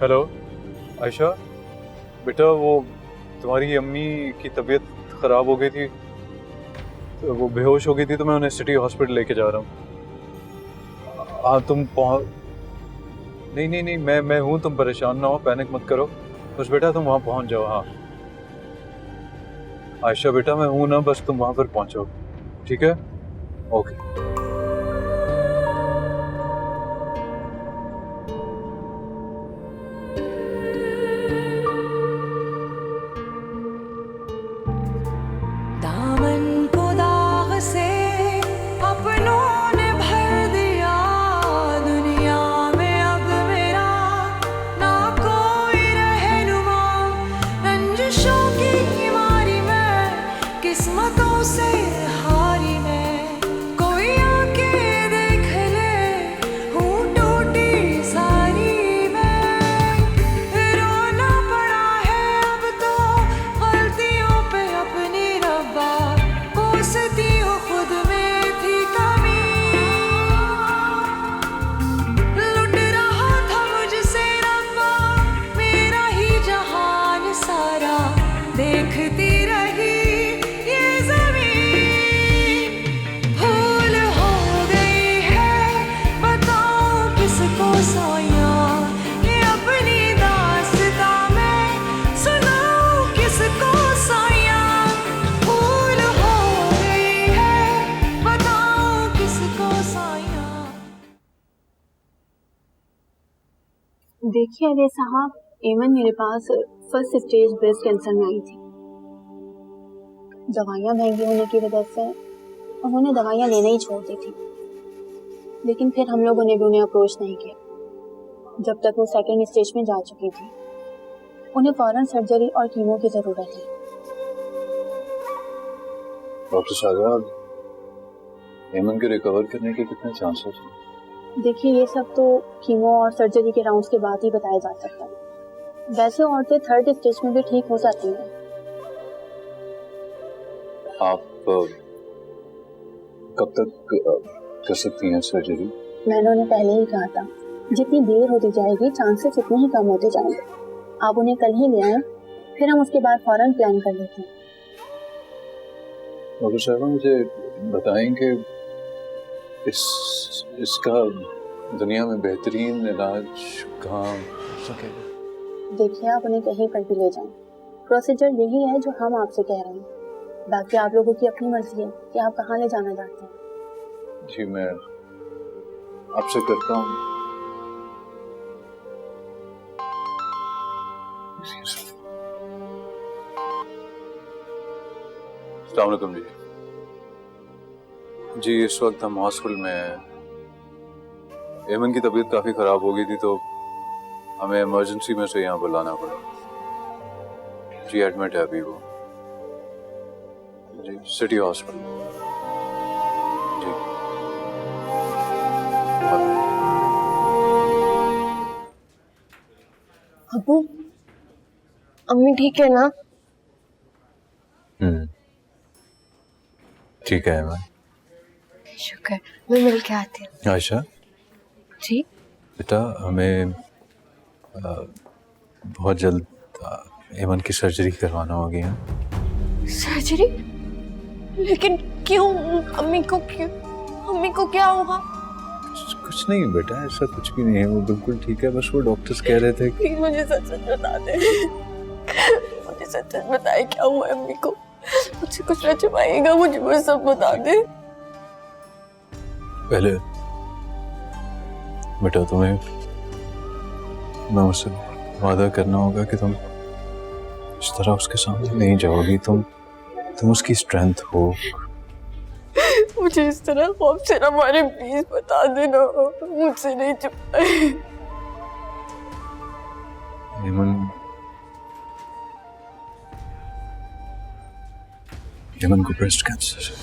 Hello Ayesha, बेटा वो तुम्हारी अम्मी की तबीयत ख़राब हो गई थी, तो वो बेहोश हो गई थी, तो मैं उन्हें सिटी हॉस्पिटल लेके जा रहा हूँ। हाँ तुम पहुँच। नहीं नहीं नहीं, मैं हूँ, तुम परेशान ना हो, पैनिक मत करो, बस बेटा तुम वहाँ पहुँच जाओ। हाँ आयशा बेटा मैं हूँ ना, बस तुम वहाँ पर पहुँचो, ठीक है? ओके। दामन को दाग से अपनों ने भर दिया, दुनिया में अब मेरा ना कोई रहनुमा। रंजिशों की मारी मैं, किस्मतों से हारी मैं, कोई आके देख ले हूँ टूटी सारी मैं। रोना पड़ा है अब तो गलतियों पे अपनी रब्बा, कोसती हूँ खुद में थी कमी। लुट रहा था मुझसे रब्बा मेरा ही जहान सारा, देखती रही ये ज़मीन। भूल हो गई है बताऊं किसको साया, ये अपनी दास्तां मैं सुनाऊं किसको साया। भूल हो गई है बताऊं किसको साया। देखिए अजय साहब, एमन मेरे पास फर्स्ट स्टेज ब्रेस्ट कैंसर में आई थी। दवाइयाँ महंगी होने की वजह से उन्होंने दवाइयाँ लेना ही छोड़ दी थी, लेकिन फिर हम लोगों ने भी उन्हें अप्रोच नहीं किया जब तक वो सेकेंड स्टेज में जा चुकी थी। उन्हें फौरन सर्जरी और कीमो की जरूरत है। डॉक्टर शाहजाद, हेमंत के रिकवर करने के कितने चांसेस हैं? देखिए ये सब तो कीमो और सर्जरी के राउंड्स के बाद ही बताया जा सकता है। वैसे औरतें थर्ड स्टेज में भी ठीक हो जाती हैं। आप कब तक कर सकती हैं सर्जरी? मैंने उन्हें पहले ही कहा था, जितनी देर होती जाएगी चांसेस उतने ही कम होते जाएंगे। आप उन्हें कल ही ले आए, फिर हम उसके बाद फौरन प्लान कर लेते हैं। डॉक्टर साहब मुझे बताएंगे इसका दुनिया में बेहतरीन इलाज कहाँ हो सकेगा? देखिए आप उन्हें कहीं पर भी ले जाएं, प्रोसीजर यही है जो हम आपसे कह रहे हैं। बाकी आप लोगों की अपनी मर्जी है कि आप कहाँ ले जाना चाहते हैं। जी मैं आपसे करता हूँ। अस्सलाम वालेकुम जी। जी इस वक्त हम हॉस्पिटल में हैं। एमन की तबीयत काफ़ी ख़राब हो गई थी, तो हमें इमरजेंसी में से यहाँ बुलाना पड़ा। जी एडमिट है अभी वो, जी सिटी हॉस्पिटल। जी अबू, अम्मी ठीक है ना? ठीक है एमन। शुक्र, मैं मिल के आती हूँ। आयशा जी बेटा, हमें बहुत जल्द एमन की सर्जरी करवाना होगी। सर्जरी? लेकिन क्यों? अम्मी को क्या हुआ? कुछ नहीं बेटा, ऐसा कुछ भी नहीं है, वो बिल्कुल ठीक है। बस वो डॉक्टर्स कह रहे थे कि मुझे सच बता दे, मुझे सच बताए क्या हुआ अम्मी को। मुझसे कुछ न छुपाइएगा, मुझे सब बता दे। पहले बेटा तुम्हें मैं मुझसे वादा करना होगा कि तुम इस तरह उसके सामने नहीं जाओगी। तुम उसकी स्ट्रेंथ हो। मुझे इस तरह खौफ से ना मारे, प्लीज बता देना, मुझसे नहीं छुपाए। एमन को ब्रेस्ट कैंसर है।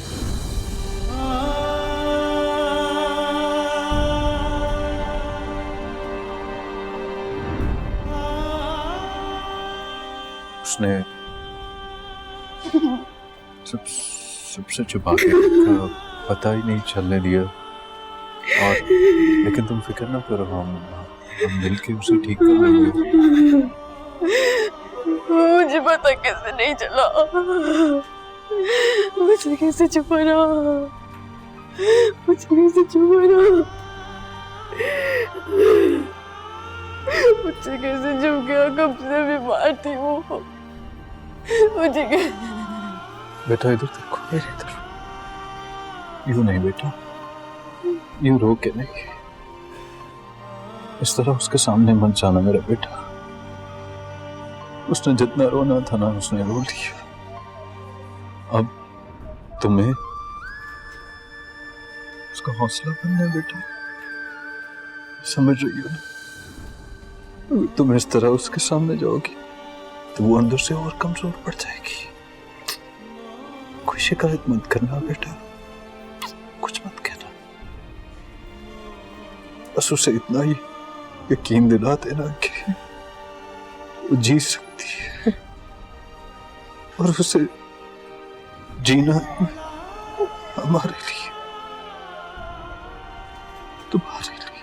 उसने सबसे छुपा के रखा, पता ही नहीं चलने दिया। और लेकिन तुम फिक्र ना करो, हम मिलके उसे ठीक कर लेंगे। मुझे पता कैसे नहीं चला, मुझे कैसे छुपा रहा, मुझे कैसे छुपा रहा, मुझे कैसे छुप गया, कब से बीमार थी वो, मुझे बेटा इधर देखो, मेरे इधर। यूं नहीं बेटा, यूं रो के नहीं, इस तरह उसके सामने मत जाना मेरा बेटा। उसने जितना रोना था ना उसने रो लिया। अब तुम्हें उसका हौसला बनना है बेटा, समझ रही हो ना? तुम इस तरह उसके सामने जाओगी तो वो अंदर से और कमजोर पड़ जाएगी। कोई शिकायत मत करना बेटा, कुछ मत कहना, बस उसे इतना ही यकीन दिला देना कि वो जी सकती है और उसे जीना हमारे लिए, तुम्हारे लिए,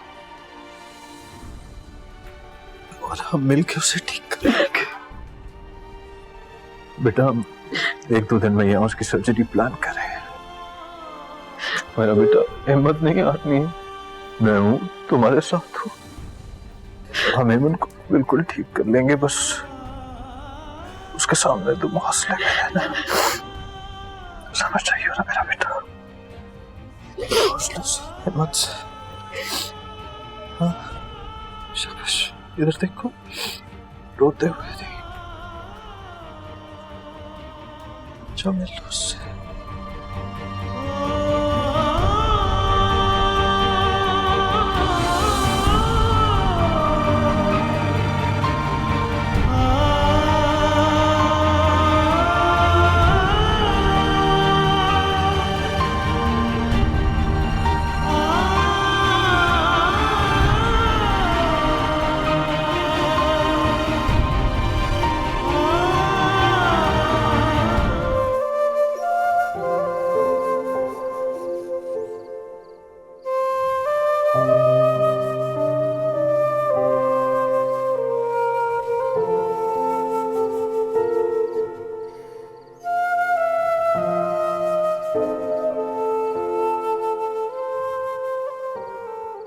और हम मिलके उसे ठीक करेंगे। बेटा हम 1-2 दिन में यहाँ उसकी सर्जरी प्लान करें। मेरा बेटा हिम्मत नहीं हारनी है, मैं हूँ तुम्हारे साथ हूँ, हम हेमन को बिल्कुल ठीक कर लेंगे। बस उसके सामने तुम हौसले में रहना, समझ रही हो ना मेरा बेटा? हौसले से, हिम्मत से। हाँ शाबाश, इधर देखो, रोते हुए नहीं, चलो मिल लो उससे।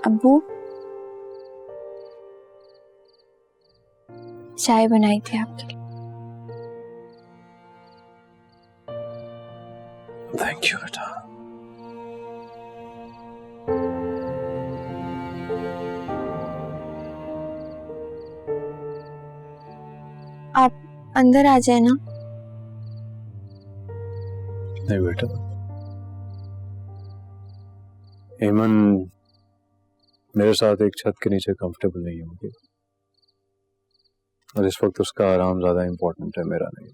अब्बू चाय बनाई थी आपके लिए। थैंक यू बेटा। आप अंदर आ जाए ना। नहीं बेटा, हेमन मेरे साथ एक छत के नीचे कंफर्टेबल नहीं होगी और इस वक्त उसका आराम ज्यादा इंपॉर्टेंट है, मेरा नहीं।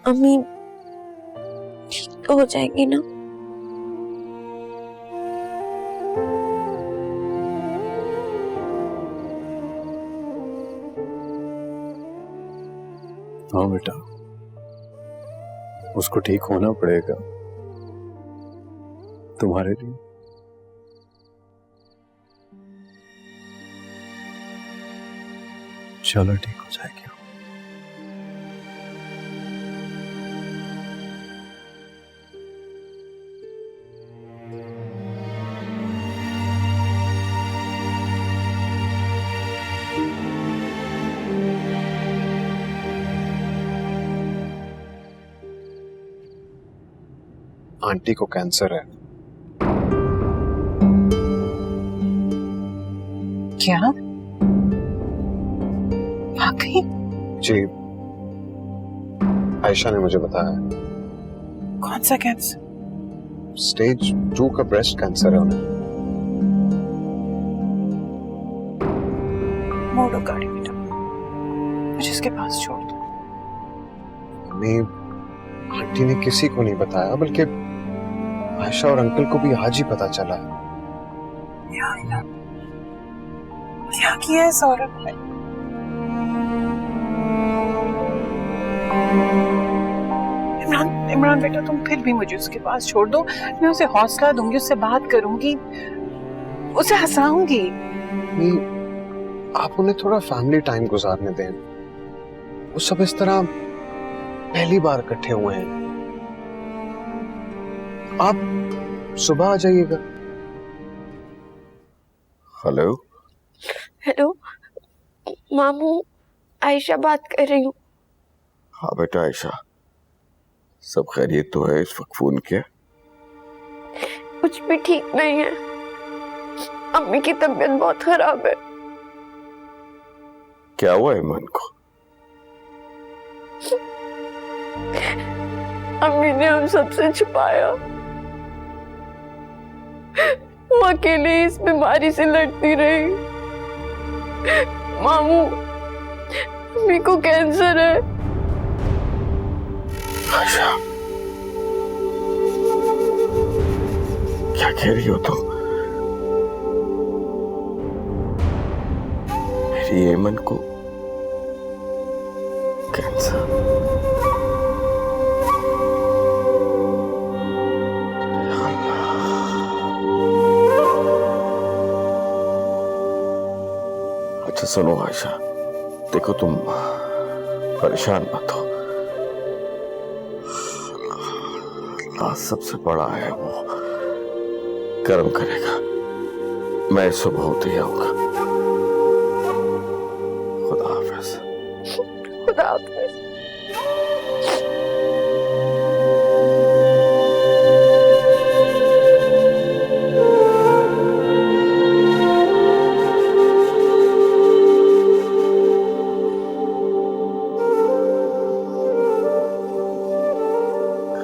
अम्मी ठीक तो हो जाएगी ना? हाँ बेटा, उसको ठीक होना पड़ेगा तुम्हारे लिए। चलो ठीक हो जाएगी। आंटी को कैंसर है। क्या? वाकई? जी, आयशा ने मुझे बताया। कौन सा कैंसर? स्टेज 2 का ब्रेस्ट कैंसर है उन्हें। मोड़ो गाड़ी बेटा, मुझे इसके पास छोड़ दो। मम्मी, आंटी ने किसी को नहीं बताया, बल्कि आयशा और अंकल को भी आज ही पता चला। क्या किया है सौरभ ने? इमरान इमरान बेटा तुम फिर भी मुझे उसके पास छोड़ दो, मैं उसे हौसला दूंगी, उससे बात करूंगी, उसे हंसाऊंगी। नहीं, आप उन्हें थोड़ा फैमिली टाइम गुजारने दें। वो सब इस तरह पहली बार इकट्ठे हुए हैं। आप सुबह आ जाइएगा। हेलो हेलो मामू, आयशा बात कर रही हूँ। हाँ बेटा आयशा, सब खैरियत तो है? इस वक्त फोन किया? कुछ भी ठीक नहीं है, अम्मी की तबीयत बहुत खराब है। क्या हुआ ईमान को? अम्मी ने हम सबसे छुपाया, वो अकेले इस बीमारी से लड़ती रही। मामू, अम्मी को कैंसर है। आयशा, क्या कह रही हो तुम? मेरी ईमान को कैंसर? अच्छा सुनो आयशा, देखो तुम परेशान मत हो, अल्लाह सबसे बड़ा है, वो कर्म करेगा। मैं सुबह होते ही आऊंगा। खुदा हाफिज। खुदा हाफिज।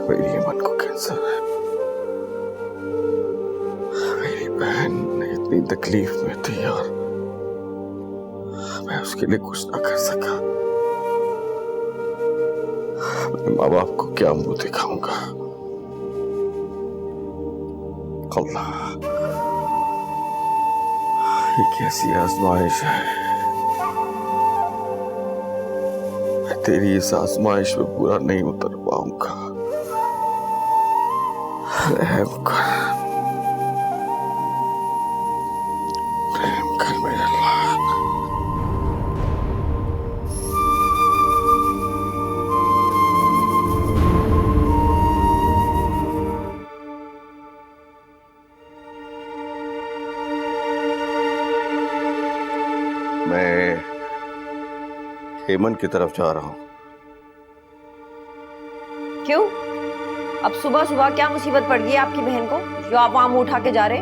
मेरी ईमान को कैंसर है। मेरी बहन इतनी तकलीफ में थी यार, मैं उसके लिए कुछ ना कर सका। अपने माँ बाप को क्या मुंह दिखाऊंगा? अल्लाह, ये कैसी आजमाइश है। मैं तेरी इस आजमाइश में पूरा नहीं उतर पाऊंगा। रहम कर, रहम कर मेरे अल्लाह। मैं हेमन की तरफ जा रहा हूं। क्यों? अब सुबह सुबह क्या मुसीबत पड़ गई आपकी बहन को जो आप वहां मुंह उठा के जा रहे?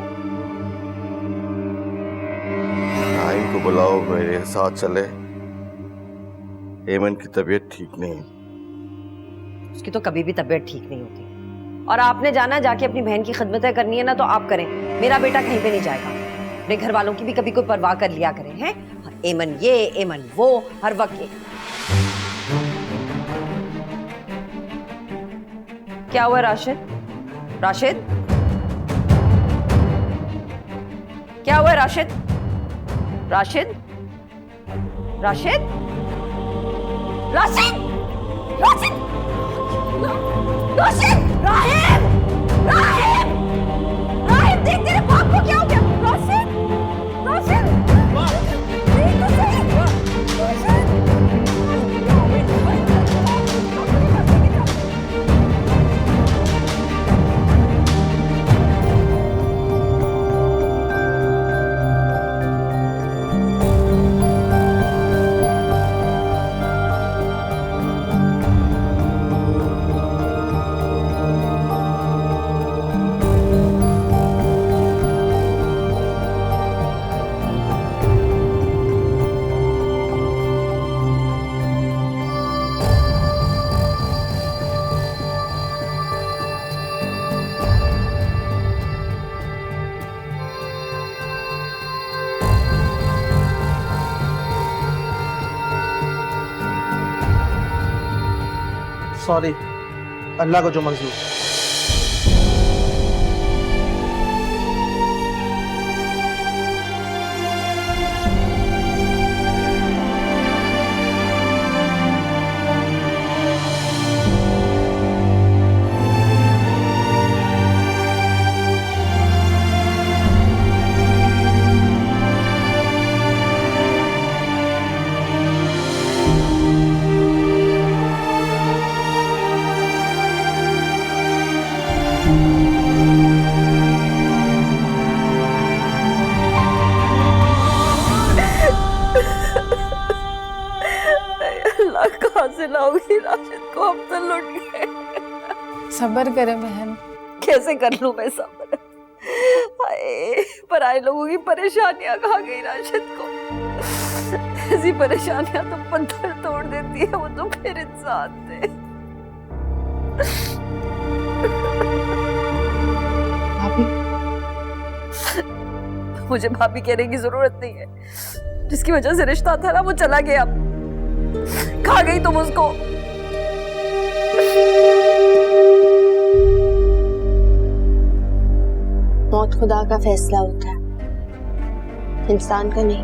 नाइम को बुलाओ, मेरे साथ चले। हेमन की तबीयत ठीक नहीं। उसकी तो कभी भी तबीयत ठीक नहीं होती, और आपने जाना जाके अपनी बहन की खिदमतें करनी है ना, तो आप करें। मेरा बेटा कहीं पे नहीं जाएगा। अपने घर वालों की भी कभी कोई परवाह कर लिया करें। हैं एमन ये एमन वो, हर वक्त ये। क्या हुआ राशिद? राशिद, क्या हुआ राशिद? राशिद, राशिद, राशिद, राशिद, राशिद, राहिम, राहिम, राहिम, देख तेरे बाप को क्या हो गया? राशिद, राशिद, देख तो सही। राशिद, सॉरी, अल्लाह को जो मंजूर। राशिद को हम तो लुट गए। सब्र करे बहन। कैसे कर लूं मैं सब्र? हाय, पराए लोगों की परेशानियां खा गई राशिद को। ऐसी परेशानियां तो पत्थर तोड़ देती है, वो तो फिर इंसान थे। मुझे भाभी कहने की जरूरत नहीं है। जिसकी वजह से रिश्ता था ना, वो चला गया। खा गई तुम उसको। मौत खुदा का फैसला होता है, इंसान का नहीं।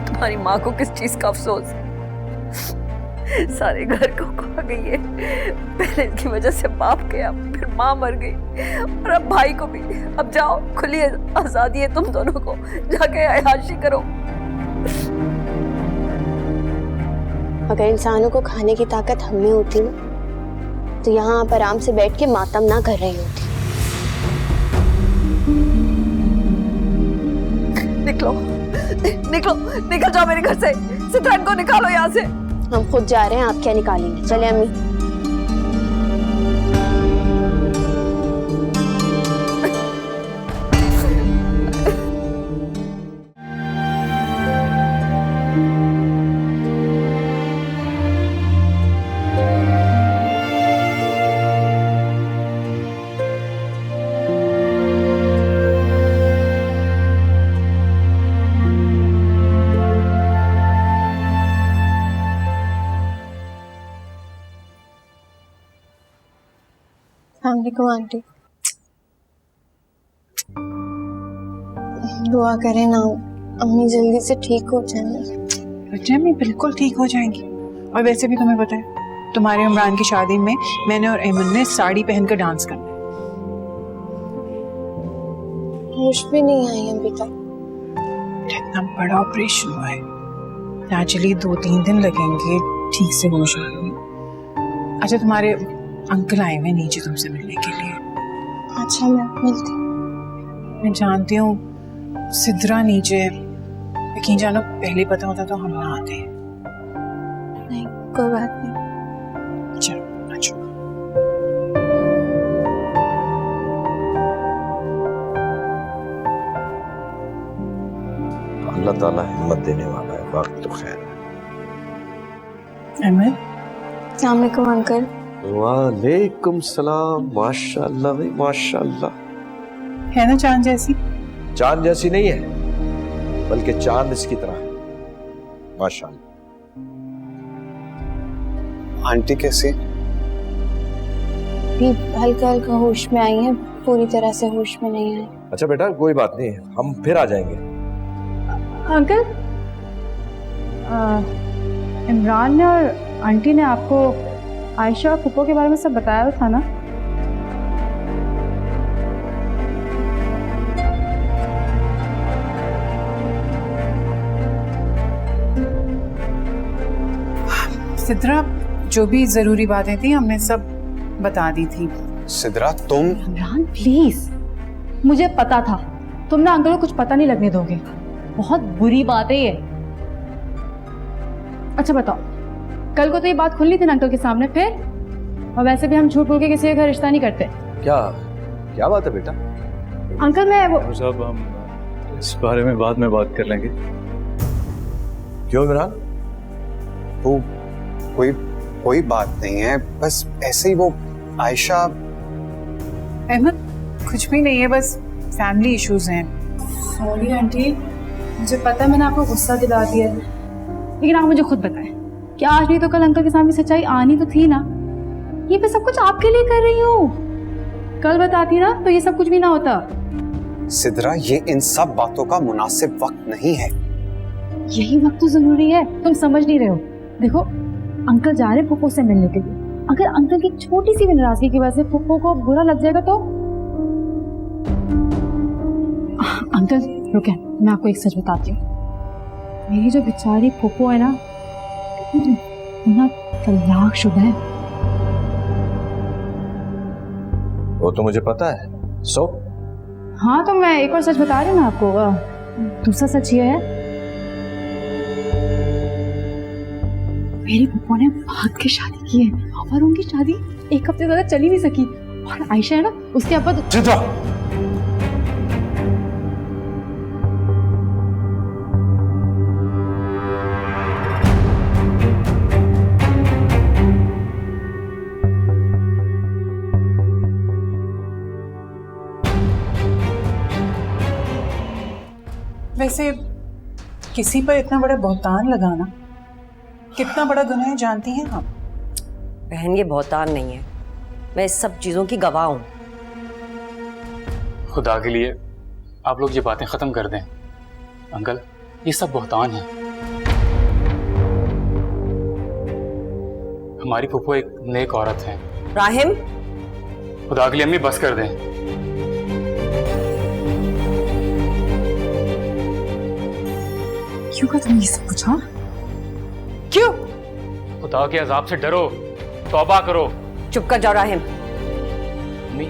तुम्हारी माँ को किस चीज का अफसोस है? सारे घर को खा गई है। पहले इसकी वजह से बाप गया, फिर माँ मर गई, और अब भाई को भी। अब जाओ, खुली आजादी है तुम दोनों को, जाके अय्याशी करो। अगर इंसानों को खाने की ताकत हम में होती ना, तो यहाँ आप आराम से बैठ के मातम ना कर रही होती। निकलो, निकलो, निकल जाओ मेरे घर से। सिद्धांत को निकालो यहाँ से। हम खुद जा रहे हैं, आप क्या निकालेंगे? चले अम्मी। अस्सलामुअलैकुम आंटी। दुआ करें ना अम्मी जल्दी से ठीक हो जाए। बच्चे अम्मी बिल्कुल ठीक हो जाएंगी। और वैसे भी तुम्हें पता है, तुम्हारे इमरान की शादी में मैंने और एमन ने साड़ी पहनकर डांस करना है। होश भी नहीं आई अभी तक। इतना बड़ा ऑपरेशन हुआ है, नेचुरली 2-3 दिन लगेंगे ठीक से होश आने में। अच्छा, तुम्हारे अंकल आए हुए नीचे तुमसे मिलने के लिए। अच्छा, मैं मिलती। मैं जानती हूँ सिद्रा नीचे, यकीन जानो पहले पता होता तो हम ना आते। नहीं, कोई बात नहीं। चलो अच्छा। अल्लाह ताला हिम्मत देने वाला है, वक्त तो खैर है। अहमद, अस्सलाम वालेकुम अंकल। वालेकुम सलाम। माशाल्लाह भाई माशाल्लाह। है ना चांद जैसी? चांद जैसी नहीं है, बल्कि चांद इसकी तरह है। माशाल्लाह। आंटी कैसी? भी हल्का हल्का होश में आई है, पूरी तरह से होश में नहीं आई। अच्छा बेटा, कोई बात नहीं, हम फिर आ जाएंगे। अंकल, इमरान ने और आंटी ने आपको आयशा और फुप्पो के बारे में सब बताया था ना? सिद्रा, जो भी जरूरी बातें थी हमने सब बता दी थी। सिद्रा तुम। इमरान प्लीज, मुझे पता था तुम ना अंकल को कुछ पता नहीं लगने दोगे। बहुत बुरी बात है ये। अच्छा बताओ, कल को तो ये बात खुली थी ना अंकल के सामने, फिर? और वैसे भी हम झूठ बोल के किसी का रिश्ता नहीं करते। क्या क्या बात है बेटा? अंकल मैं वो साहब, हम इस बारे में बाद में बात कर लेंगे। क्यों इमरान? वो कोई बात नहीं है, बस ऐसे ही वो आयशा। अहमद, कुछ भी नहीं है, बस फैमिली इश्यूज हैं। सॉरी आंटी, मुझे पता है मैंने आपको गुस्सा दिला दिया है, लेकिन आप मुझे खुद बताएं, क्या आज नहीं तो कल अंकल के सामने सच्चाई आनी तो थी ना? ये मैं सब कुछ आपके लिए कर रही हूँ। कल बताती ना तो ये सब कुछ भी ना होता। सिद्रा, ये इन सब बातों का मुनासिब वक्त नहीं है। यही वक्त तो जरूरी है, तुम समझ नहीं रहे हो। देखो, अंकल जा रहे हैं फुप्पो से मिलने के लिए। अगर अंकल की छोटी सी भी नाराजगी की वजह से फुप्पो को बुरा लग जाएगा तो? अंकल रुके, मैं आपको एक सच बताती हूँ। मेरी जो बेचारी फुप्पो है ना तलाकशुदा है। वो तो मुझे पता है। सो हाँ, तो मैं एक और सच बता रही हूँ ना आपको। दूसरा सच ये है, मेरी फूफो ने भाग के शादी की है और उनकी शादी एक हफ्ते ज्यादा चली नहीं सकी। और आयशा है ना, उसके अब्बा तो चित्रा, वैसे किसी पर इतना बड़ा बहतान लगाना कितना बड़ा गुनाह है जानती हैं आप? बहन ये बहुतान नहीं है, मैं इस सब चीजों की गवाह हूँ। खुदा के लिए आप लोग ये बातें खत्म कर दें। अंकल, ये सब बहुतान है। हमारी फूफो एक नेक औरत है। राहिम, खुदा के लिए अम्मी बस कर दें। क्यों का तुमने ये सब पूछा? क्यों? खुदा के अजाब से डरो, तौबा करो। चुप कर जाओ राहिम। अम्मी,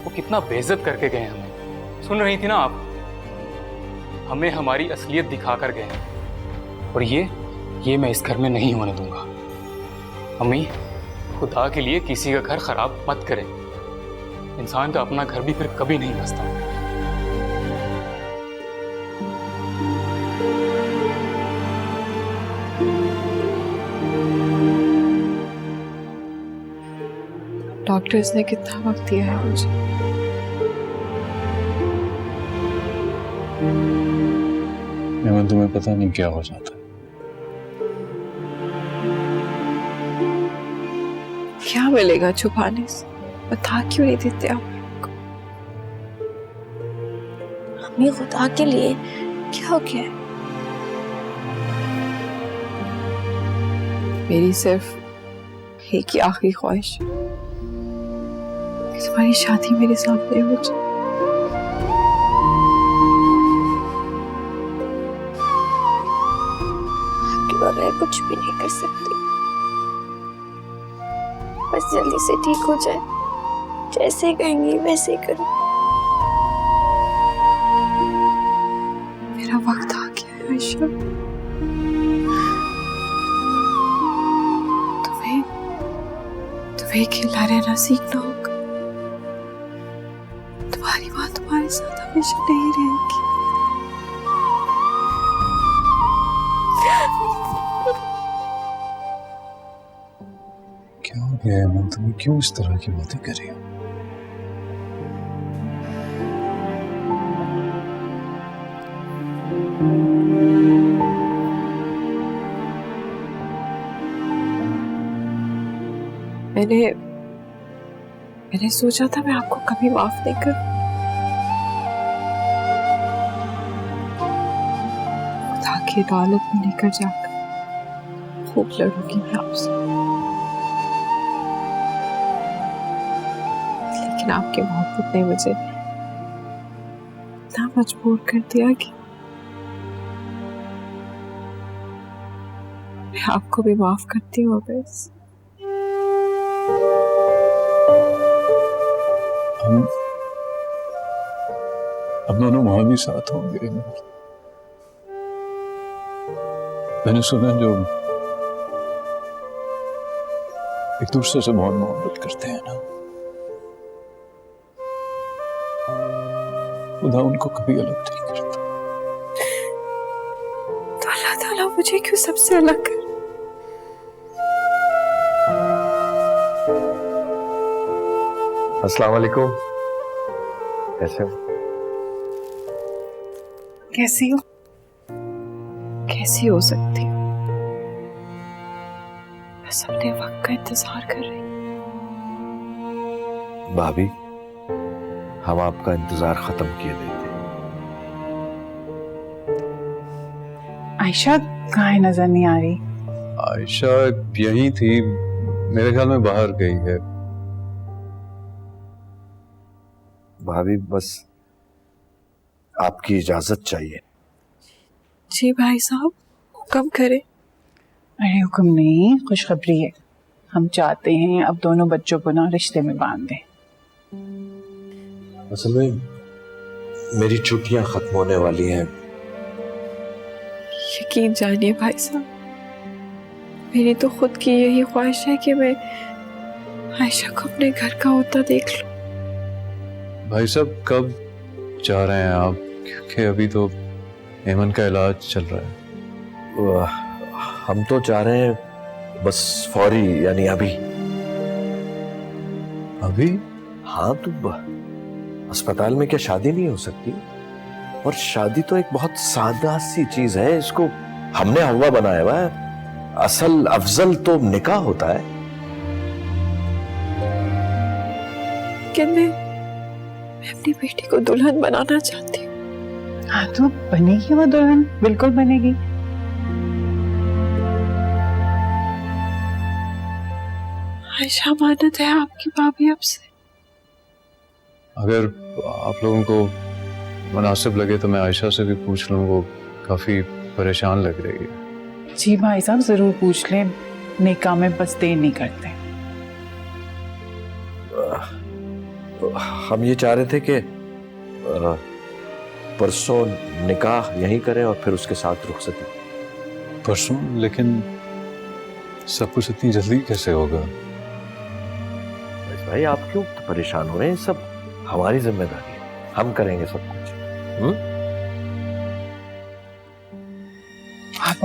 वो कितना बेइज्जत करके गए हमें, सुन रही थी ना आप? हमें हमारी असलियत दिखा कर गए, और ये मैं इस घर में नहीं होने दूंगा। अम्मी, खुदा के लिए किसी का घर खराब मत करें। इंसान का अपना घर भी फिर कभी नहीं बसता। डॉक्टर्स ने कितना वक्त दिया है मुझे? तुम्हें पता नहीं क्या हो जाता है। क्या मिलेगा छुपाने से? बता क्यों नहीं देते आप? अम्मी खुदा के लिए क्या हो गया? मेरी सिर्फ एक ही आखिरी ख्वाहिश है कि तुम्हारी शादी मेरे सामने हो जाए। आपके बगैर कुछ भी नहीं कर सकती। बस जल्दी से ठीक हो जाए, जैसे कहेंगी वैसे करो। मेरा वक्त आ गया है आयशा। तुम्हें खिला रहना सीखना होगा। तुम्हारी माँ तुम्हारे साथ हमेशा नहीं रहेगी। क्या हो गया है? तुम्हें क्यों इस तरह की बातें कर रही हो? मैंने सोचा था मैं आपको कभी माफ नहीं करूं। खुदा की अदालत में लेकर जाकर खूब लड़ूंगी मैं आपसे, लेकिन आपकी मोहब्बत ने मुझे इतना मजबूर कर दिया कि मैं आपको भी माफ करती हूँ। बस अब दोनों वहां भी साथ होंगे। मैंने सुना जो एक दूसरे से बहुत मोहब्बत करते हैं ना, खुदा उनको कभी अलग नहीं करता। तो अल्लाह ताला मुझे क्यों सबसे अलग कर? अस्सलाम वालेकुम। कैसे हो? कैसी हो? कैसी हो सकती हूँ? बस अपने वक्त का इंतजार कर रही हूँ। भाभी, हम आपका इंतजार खत्म किए देते। आयशा कहाँ है? नजर नहीं आ रही। आयशा यहीं थी, मेरे ख्याल में बाहर गई है। भाभी, बस आपकी इजाजत चाहिए। जी भाई साहब, हुक्म करें। अरे हुक्म नहीं, खुशखबरी है। हम चाहते हैं अब दोनों बच्चों को ना रिश्ते में बांध दें। असल में मेरी छुट्टियां खत्म होने वाली हैं। यकीन जानिए भाई साहब, मेरी तो खुद की यही ख्वाहिश है कि मैं आयशा को अपने घर का होता देख लूं। भाई साहब कब जा रहे हैं आप? क्योंकि अभी तो हेमंत का इलाज चल रहा है। हम तो चाह रहे हैं बस फौरी, यानी अभी। अभी? हाँ, तो अस्पताल में क्या शादी नहीं हो सकती? और शादी तो एक बहुत सादा सी चीज है, इसको हमने हवा बनाया हुआ है। असल अफजल तो निकाह होता है। कि मैं अपनी बेटी को दुल्हन बनाना चाहती हूँ। हाँ तो बनेगी वो दुल्हन, बिल्कुल बनेगी। आयशा मानत है आपकी भाभी अब से। अगर आप लोगों को मुनासिब लगे तो मैं आयशा से भी पूछ लूँ, वो काफी परेशान लग रही है। जी भाई साहब जरूर पूछ लें, निकाह में बस देर नहीं करते। हम ये चाह रहे थे कि परसों निकाह यहीं करें और फिर उसके साथ रुखसती। परसों? लेकिन सब कुछ इतनी जल्दी कैसे होगा? भाई आप क्यों परेशान हो रहे हैं? सब हमारी जिम्मेदारी है, हम करेंगे सब कुछ। आप